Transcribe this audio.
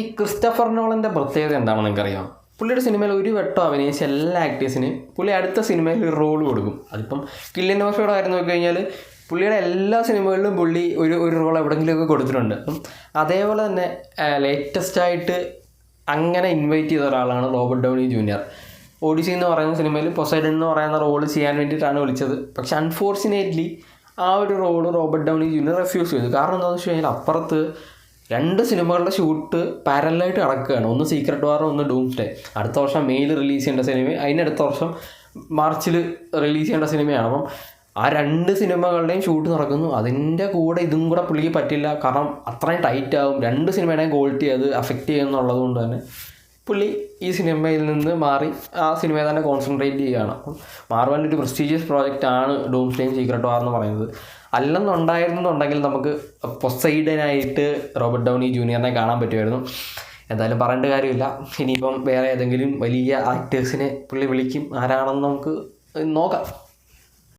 ഈ ക്രിസ്റ്റഫർ നോളൻ്റെ പ്രത്യേകത എന്താണെന്ന് നിങ്ങൾക്കറിയാം? പുള്ളിയുടെ സിനിമയിൽ ഒരു വട്ടം അഭിനയിച്ച എല്ലാ ആക്ടേഴ്സിന് പുള്ളി അടുത്ത സിനിമയിൽ ഒരു റോൾ കൊടുക്കും. അതിപ്പം കില്ലിയൻ മർഫിയുടെ കാര്യം നോക്കിക്കഴിഞ്ഞാൽ പുള്ളിയുടെ എല്ലാ സിനിമകളിലും പുള്ളി ഒരു റോൾ എവിടെയെങ്കിലുമൊക്കെ കൊടുത്തിട്ടുണ്ട്. അപ്പം അതേപോലെ തന്നെ ലേറ്റസ്റ്റായിട്ട് അങ്ങനെ ഇൻവൈറ്റ് ചെയ്ത ഒരാളാണ് റോബർട്ട് ഡൗണി ജൂനിയർ. ഓഡിസി എന്ന് പറയുന്ന സിനിമയിൽ പൊസൈഡൻ എന്ന് പറയുന്ന റോൾ ചെയ്യാൻ വേണ്ടിയിട്ടാണ് വിളിച്ചത്. പക്ഷെ അൺഫോർച്ചുനേറ്റ്ലി ആ ഒരു role Robert Downey Junior refuse ചെയ്തു. കാരണം എന്താണെന്ന് വെച്ച് കഴിഞ്ഞാൽ അപ്പുറത്ത് 2 സിനിമകളുടെ ഷൂട്ട് പാരലായിട്ട് നടക്കുകയാണ്. ഒന്ന് സീക്രട്ട് വാർ, ഒന്ന് ഡൂംസ്ഡേ. അടുത്ത വർഷം മെയ്യിൽ റിലീസ് ചെയ്യേണ്ട സിനിമ, അതിനടുത്ത വർഷം മാർച്ചിൽ റിലീസ് ചെയ്യേണ്ട സിനിമയാണ്. അപ്പം ആ 2 സിനിമകളുടെയും ഷൂട്ട് നടക്കുന്നു. അതിൻ്റെ കൂടെ ഇതും കൂടെ പുള്ളിക്ക് പറ്റില്ല. കാരണം അത്രയും ടൈറ്റ് ആവും. 2 സിനിമയുടെയും ക്വാളിറ്റി അത് അഫക്റ്റ് ചെയ്യുന്നുള്ളത് കൊണ്ട് തന്നെ പുള്ളി ഈ സിനിമയിൽ നിന്ന് മാറി ആ സിനിമയെ തന്നെ കോൺസെൻട്രേറ്റ് ചെയ്യുകയാണ്. അപ്പം മാർവലിൻ്റെ ഒരു പ്രസ്റ്റീജിയസ് പ്രോജക്റ്റാണ് ഡൂംസ്ഡേയും സീക്രട്ട് വാർ എന്ന് പറയുന്നത്. അല്ലെന്നുണ്ടായിരുന്നുണ്ടെങ്കിൽ നമുക്ക് പൊസൈഡനായിട്ട് റോബർട്ട് ഡൗണി ജൂനിയറിനെ കാണാൻ പറ്റുമായിരുന്നു. എന്തായാലും പറയേണ്ട കാര്യമില്ല. ഇനിയിപ്പം വേറെ ഏതെങ്കിലും വലിയ ആക്ടേഴ്സിനെ പുള്ളി വിളിക്കും. ആരാണെന്ന് നമുക്ക് നോക്കാം.